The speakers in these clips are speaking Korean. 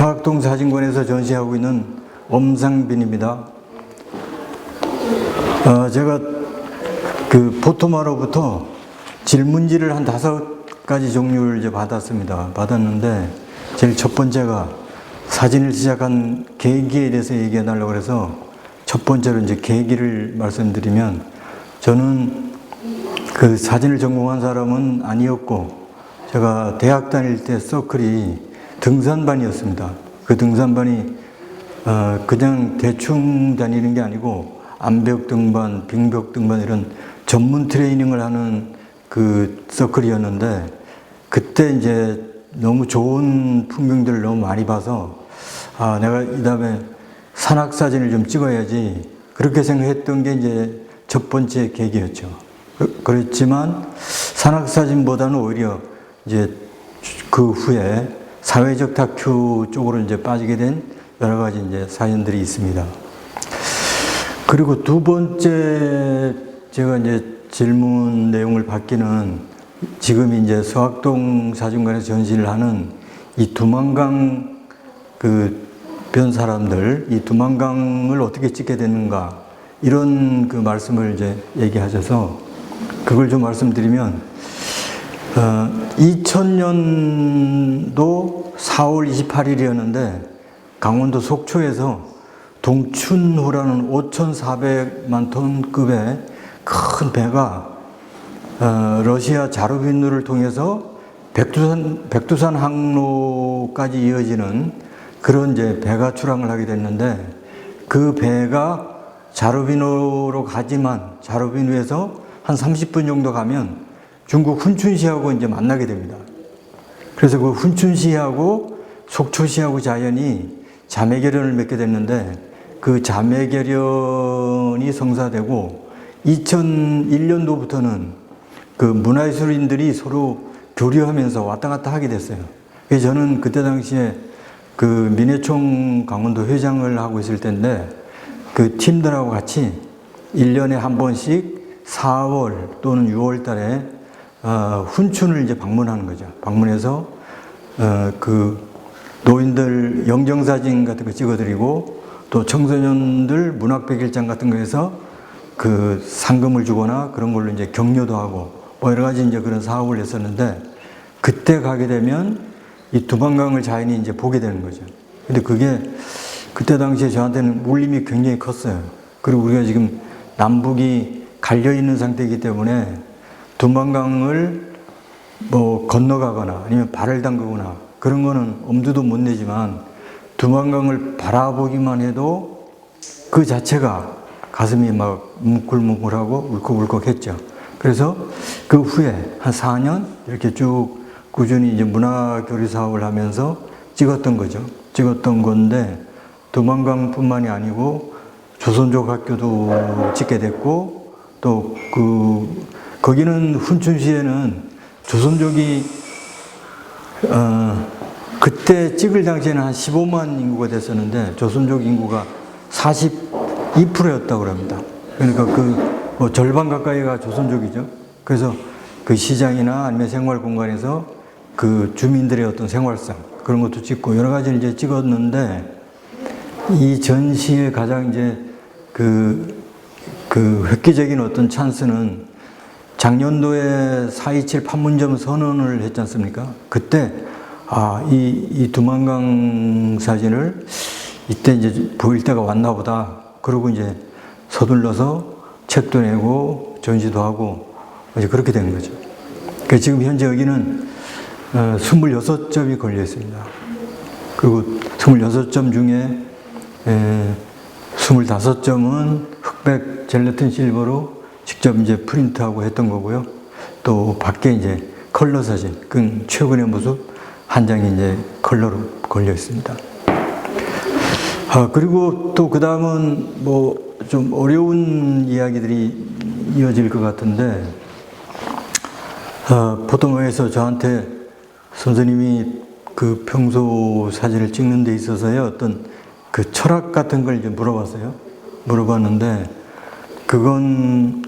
서학동 사진관에서 전시하고 있는 엄상빈입니다. 제가 그 포토마로부터 질문지를 한 5가지 종류를 이제 받았는데, 제일 첫 번째가 사진을 시작한 계기에 대해서 얘기해 달라고 그래서 첫 번째로 이제 계기를 말씀드리면, 저는 그 사진을 전공한 사람은 아니었고, 제가 대학 다닐 때 서클이 등산반이었습니다. 그 등산반이 그냥 대충 다니는 게 아니고 암벽 등반, 빙벽 등반 이런 전문 트레이닝을 하는 그 서클이었는데, 그때 이제 너무 좋은 풍경들을 너무 많이 봐서 내가 이 다음에 산악 사진을 좀 찍어야지, 그렇게 생각했던 게 이제 첫 번째 계기였죠. 그랬지만 산악 사진보다는 오히려 이제 그 후에 사회적 다큐 쪽으로 이제 빠지게 된 여러 가지 이제 사연들이 있습니다. 그리고 두 번째 제가 이제 질문 내용을 받기는, 지금 이제 서학동 사진관에서 전시를 하는 이 두만강 그 변 사람들, 이 두만강을 어떻게 찍게 됐는가, 이런 그 말씀을 이제 얘기하셔서 그걸 좀 말씀드리면, 2000년도 4월 28일이었는데 강원도 속초에서 동춘호라는 5,400만 톤급의 큰 배가 러시아 자루빈루를 통해서 백두산 항로까지 이어지는 그런 이제 배가 출항을 하게 됐는데, 그 배가 자루빈루로 가지만 자루빈루에서 한 30분 정도 가면 중국 훈춘시하고 이제 만나게 됩니다. 그래서 그 훈춘시하고 속초시하고 자연이 자매결연을 맺게 됐는데, 그 자매결연이 성사되고 2001년도부터는 그 문화예술인들이 서로 교류하면서 왔다 갔다 하게 됐어요. 그래서 저는 그때 당시에 그 민해총 강원도 회장을 하고 있을 때인데, 그 팀들하고 같이 1년에 한 번씩 4월 또는 6월 달에 훈춘을 이제 방문하는 거죠. 방문해서 그 노인들 영정사진 같은 거 찍어드리고, 또 청소년들 문학백일장 같은 거 해서 그 상금을 주거나 그런 걸로 이제 격려도 하고 뭐 여러 가지 이제 그런 사업을 했었는데, 그때 가게 되면 이 두만강을 자연히 이제 보게 되는 거죠. 근데 그게 그때 당시에 저한테는 울림이 굉장히 컸어요. 그리고 우리가 지금 남북이 갈려 있는 상태이기 때문에 두만강을 뭐 건너가거나 아니면 발을 담그거나 그런 거는 엄두도 못 내지만, 두만강을 바라보기만 해도 그 자체가 가슴이 막 뭉클뭉클하고 울컥울컥했죠. 그래서 그 후에 한 4년 이렇게 쭉 꾸준히 이제 문화교류 사업을 하면서 찍었던 거죠. 찍었던 건데, 두만강뿐만이 아니고 조선족 학교도 찍게 됐고, 또 거기는 훈춘시에는 조선족이 그때 찍을 당시에는 한 15만 인구가 됐었는데 조선족 인구가 42%였다고 합니다. 그러니까 뭐 절반 가까이가 조선족이죠. 그래서 그 시장이나 아니면 생활 공간에서 그 주민들의 어떤 생활상 그런 것도 찍고 여러 가지를 이제 찍었는데, 이 전시의 가장 이제 그 획기적인 어떤 찬스는 작년도에 4.27 판문점 선언을 했지 않습니까? 그때 이 두만강 사진을 이때 이제 보일 때가 왔나 보다. 그러고 이제 서둘러서 책도 내고 전시도 하고 이제 그렇게 된 거죠. 그러니까 지금 현재 여기는 26점이 걸려 있습니다. 그리고 26점 중에 25점은 흑백 젤라틴 실버로 직접 이제 프린트하고 했던 거고요. 또 밖에 이제 컬러 사진, 그 최근의 모습 한 장이 이제 컬러로 걸려 있습니다. 그리고 또 그 다음은 뭐 좀 어려운 이야기들이 이어질 것 같은데, 포토모에서 저한테 선생님이 그 평소 사진을 찍는 데 있어서의 어떤 그 철학 같은 걸 이제 물어봤는데, 그건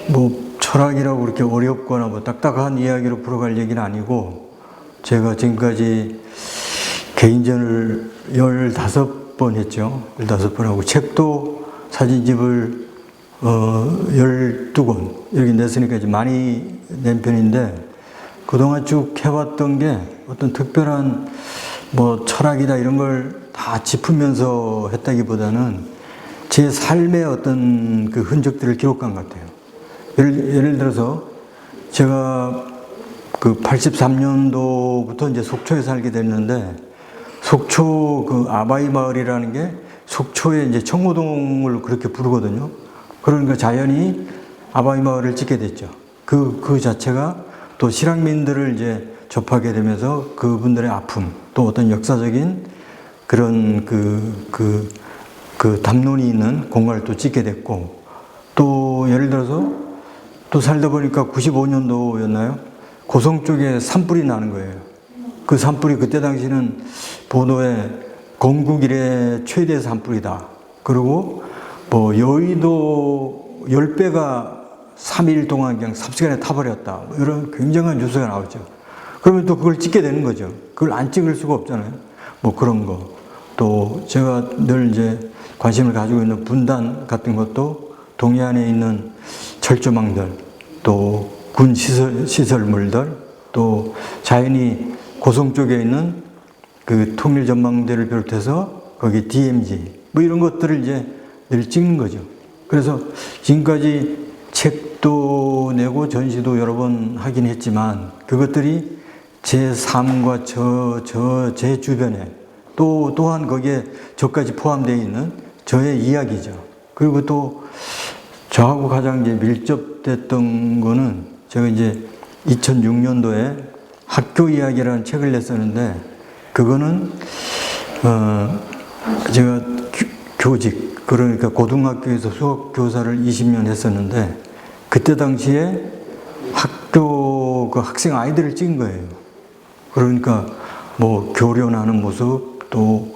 뭐 철학이라고 그렇게 어렵거나 뭐 딱딱한 이야기로 풀어갈 얘기는 아니고, 제가 지금까지 개인전을 15번 했죠. 15번 하고 책도 사진집을 12권 이렇게 냈으니까 이제 많이 낸 편인데 그동안 쭉 해왔던 게 어떤 특별한 뭐 철학이다 이런 걸 다 짚으면서 했다기보다는 제 삶의 어떤 그 흔적들을 기록한 것 같아요. 예를 들어서 제가 그 83년도부터 이제 속초에 살게 됐는데 속초 그 아바이 마을이라는 게 속초의 이제 청호동을 그렇게 부르거든요. 그러니까 자연히 아바이 마을을 짓게 됐죠. 그 자체가 또 실향민들을 이제 접하게 되면서 그분들의 아픔, 또 어떤 역사적인 그런 그 담론이 있는 공간을 또 짓게 됐고, 또 예를 들어서 또 살다 보니까 95년도였나요? 고성 쪽에 산불이 나는 거예요. 그 산불이 그때 당시는 보도에 건국 이래 최대 산불이다. 그리고 뭐 여의도 10배가 3일 동안 그냥 삽시간에 타버렸다. 뭐 이런 굉장한 뉴스가 나오죠. 그러면 또 그걸 찍게 되는 거죠. 그걸 안 찍을 수가 없잖아요. 뭐 그런 거. 또 제가 늘 이제 관심을 가지고 있는 분단 같은 것도 동해안에 있는 철조망들, 또 군 시설물들, 또 자연히 고성 쪽에 있는 그 통일전망대를 비롯해서 거기 DMZ 뭐 이런 것들을 이제 늘 찍는 거죠. 그래서 지금까지 책도 내고 전시도 여러 번 하긴 했지만 그것들이 제 삶과 제 주변에 또한 거기에 저까지 포함되어 있는 저의 이야기죠. 그리고 또 저하고 가장 이제 밀접됐던 거는 제가 이제 2006년도에 학교 이야기라는 책을 냈었는데 그거는 제가 교직 그러니까 고등학교에서 수학 교사를 20년 했었는데 그때 당시에 학교 그 학생 아이들을 찍은 거예요. 그러니까 뭐 교련하는 모습 또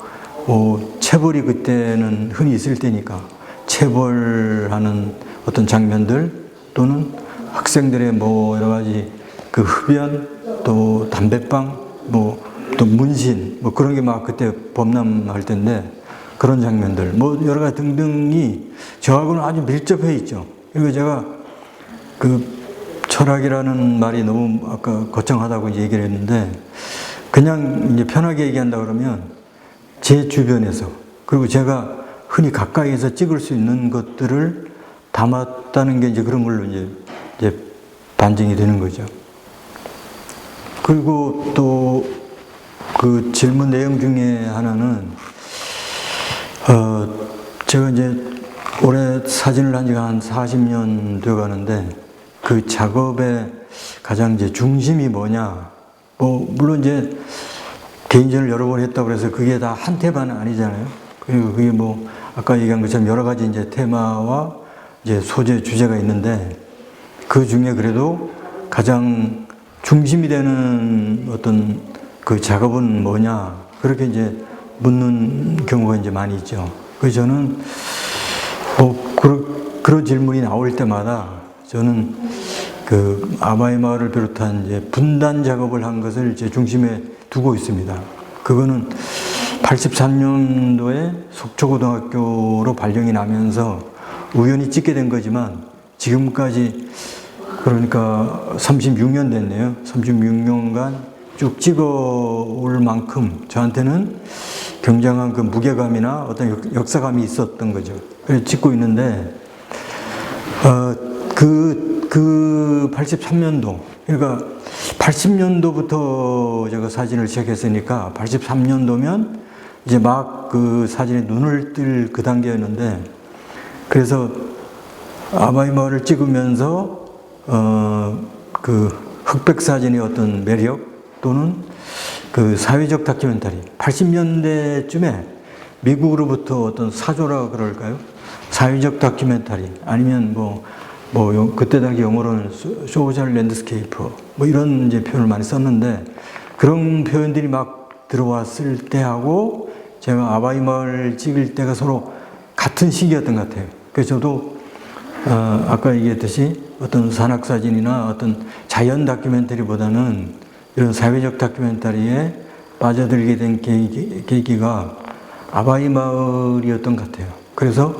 체벌이 그때는 흔히 있을 때니까 체벌하는 어떤 장면들 또는 학생들의 뭐 여러 가지 그 흡연 또 담배빵 뭐 또 문신 뭐 그런 게 막 그때 범람할 때인데 그런 장면들 뭐 여러 가지 등등이 저하고는 아주 밀접해 있죠. 그리고 제가 그 철학이라는 말이 너무 아까 거창하다고 이제 얘기를 했는데 그냥 이제 편하게 얘기한다 그러면 제 주변에서 그리고 제가 흔히 가까이에서 찍을 수 있는 것들을 담았다는 게 이제 그런 걸로 이제 반증이 되는 거죠. 그리고 또 그 질문 내용 중에 하나는 제가 이제 올해 사진을 한 지가 한 40년 되어 가는데 그 작업의 가장 이제 중심이 뭐냐. 뭐, 물론 이제 개인전을 여러 번 했다고 해서 그게 다 한 테마는 아니잖아요. 그리고 그게 뭐, 아까 얘기한 것처럼 여러 가지 이제 테마와 이제 소재, 주제가 있는데 그 중에 그래도 가장 중심이 되는 어떤 그 작업은 뭐냐. 그렇게 이제 묻는 경우가 이제 많이 있죠. 그래서 저는 뭐, 그런 질문이 나올 때마다 저는 그 아바이 마을을 비롯한 이제 분단 작업을 한 것을 이제 중심에 두고 있습니다. 그거는 83년도에 속초고등학교로 발령이 나면서 우연히 찍게 된 거지만 지금까지 그러니까 36년 됐네요. 36년간 쭉 찍어올 만큼 저한테는 굉장한 그 무게감이나 어떤 역사감이 있었던 거죠. 그래서 찍고 있는데 그 83년도, 그러니까 80년도부터 제가 사진을 시작했으니까 83년도면 이제 막 그 사진에 눈을 뜰 그 단계였는데 그래서 아바이 마을을 찍으면서 그 흑백 사진의 어떤 매력 또는 그 사회적 다큐멘터리 80년대쯤에 미국으로부터 어떤 사조라 그럴까요? 사회적 다큐멘터리 아니면 뭐 그때 당시 영어로는 소셜 랜드스케이프 뭐 이런 이제 표현을 많이 썼는데 그런 표현들이 막 들어왔을 때하고 제가 아바이 마을 찍을 때가 서로 같은 시기였던 것 같아요. 그래서 저도 아까 얘기했듯이 어떤 산악사진이나 어떤 자연 다큐멘터리보다는 이런 사회적 다큐멘터리에 빠져들게 된 계기가 아바이 마을이었던 것 같아요. 그래서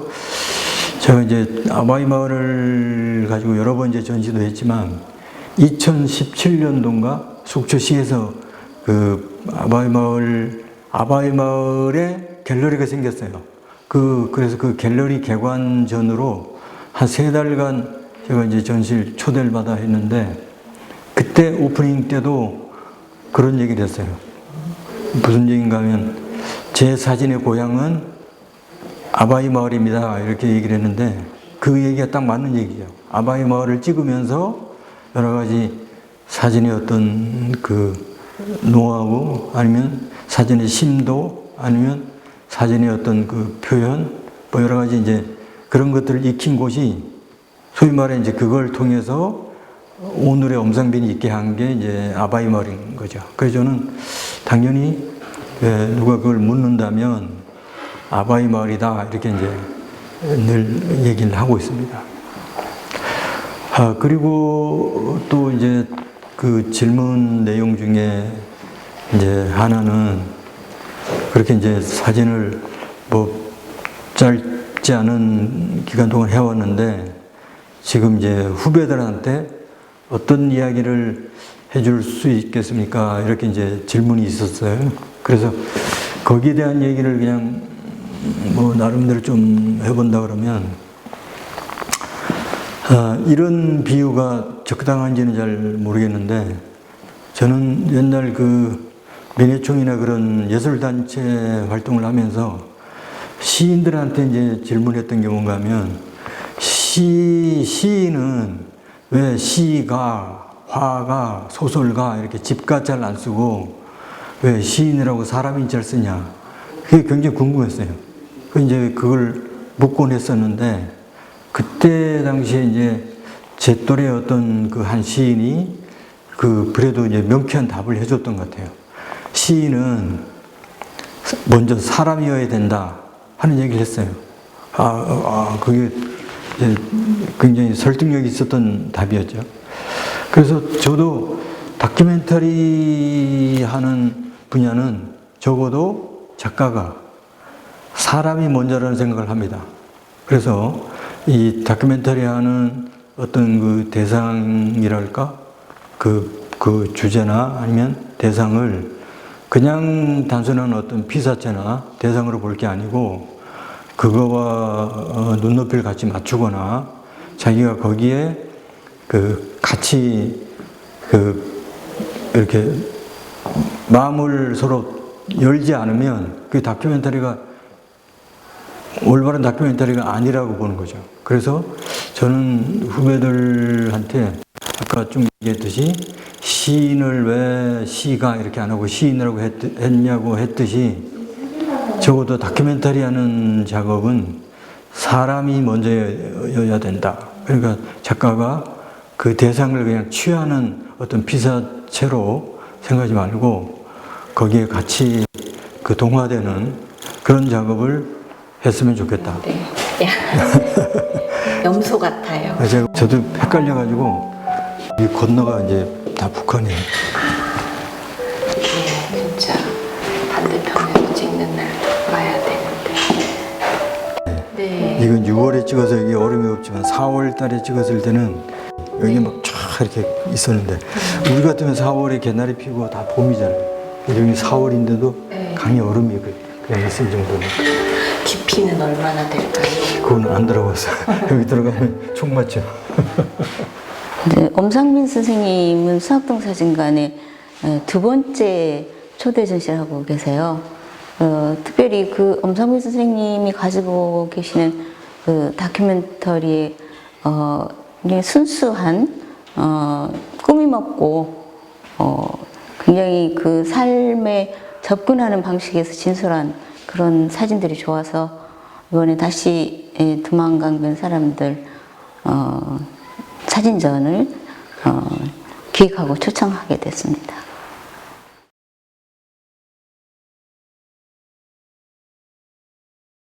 제가 이제 아바이 마을을 가지고 여러 번 이제 전시도 했지만 2017년도인가 속초시에서 그 아바이 마을에 갤러리가 생겼어요. 그래서 그 갤러리 개관 전으로 한 3달간 제가 이제 전시를 초대를 받아 했는데 그때 오프닝 때도 그런 얘기를 했어요. 무슨 얘기인가 하면 제 사진의 고향은 아바이 마을입니다. 이렇게 얘기를 했는데 그 얘기가 딱 맞는 얘기죠. 아바이 마을을 찍으면서 여러 가지 사진의 어떤 그 노하우 아니면 사진의 심도 아니면 사진의 어떤 그 표현 뭐 여러 가지 이제 그런 것들을 익힌 곳이 소위 말해 이제 그걸 통해서 오늘의 엄상빈이 있게 한 게 이제 아바이 마을인 거죠. 그래서 저는 당연히 누가 그걸 묻는다면 아바이 마을이다 이렇게 이제 늘 얘기를 하고 있습니다. 그리고 또 이제 그 질문 내용 중에 이제 하나는 그렇게 이제 사진을 뭐 짧지 않은 기간 동안 해왔는데 지금 이제 후배들한테 어떤 이야기를 해줄 수 있겠습니까? 이렇게 이제 질문이 있었어요. 그래서 거기에 대한 얘기를 그냥 뭐 나름대로 좀 해본다 그러면 이런 비유가 적당한지는 잘 모르겠는데 저는 옛날 그 민해총이나 그런 예술단체 활동을 하면서 시인들한테 이제 질문했던 게 뭔가 하면 시인은 왜 시가, 화가, 소설가 이렇게 집가 잘 안 쓰고 왜 시인이라고 사람인 잘 쓰냐. 그게 굉장히 궁금했어요. 이제 그걸 묻곤 했었는데 그때 당시에 이제 제 또래 어떤 그 한 시인이 그래도 이제 명쾌한 답을 해줬던 것 같아요. 시인은 먼저 사람이어야 된다 하는 얘기를 했어요. 그게 이제 굉장히 설득력이 있었던 답이었죠. 그래서 저도 다큐멘터리 하는 분야는 적어도 작가가 사람이 먼저라는 생각을 합니다. 그래서 이 다큐멘터리 하는 어떤 그 대상이랄까? 그 주제나 아니면 대상을 그냥 단순한 어떤 피사체나 대상으로 볼 게 아니고 그거와 눈높이를 같이 맞추거나 자기가 거기에 그 같이 이렇게 마음을 서로 열지 않으면 그 다큐멘터리가 올바른 다큐멘터리가 아니라고 보는 거죠. 그래서 저는 후배들한테 아까 좀 얘기했듯이 시인을 왜 시가 이렇게 안 하고 시인이라고 했냐고 했듯이 적어도 다큐멘터리 하는 작업은 사람이 먼저여야 된다. 그러니까 작가가 그 대상을 그냥 취하는 어떤 피사체로 생각하지 말고 거기에 같이 그 동화되는 그런 작업을 했으면 좋겠다. 네. 염소 같아요. 저도 헷갈려가지고 이 건너가 이제 다 북한이에요. 네, 진짜 반대편에서 찍는 날 와야 되는데. 네. 이건 6월에 찍어서 여기 얼음이 없지만 4월 달에 찍었을 때는 여기 막 쫙 이렇게 있었는데 우리 같으면 4월에 개나리 피고 다 봄이잖아요. 여기 4월인데도 강에 얼음이 그냥 있을 정도니까. 깊이는 얼마나 될까요? 그건 안 들어갔어요. 여기 들어가면 총 맞죠. 네, 엄상빈 선생님은 수학동 사진관에 2번째 초대 전시를 하고 계세요. 특별히 그 엄상빈 선생님이 가지고 계시는 그 다큐멘터리에 굉장히 순수한 꾸밈 없고 굉장히 그 삶에 접근하는 방식에서 진솔한 그런 사진들이 좋아서 이번에 다시 두만강변 사람들 사진전을 기획하고 초청하게 됐습니다.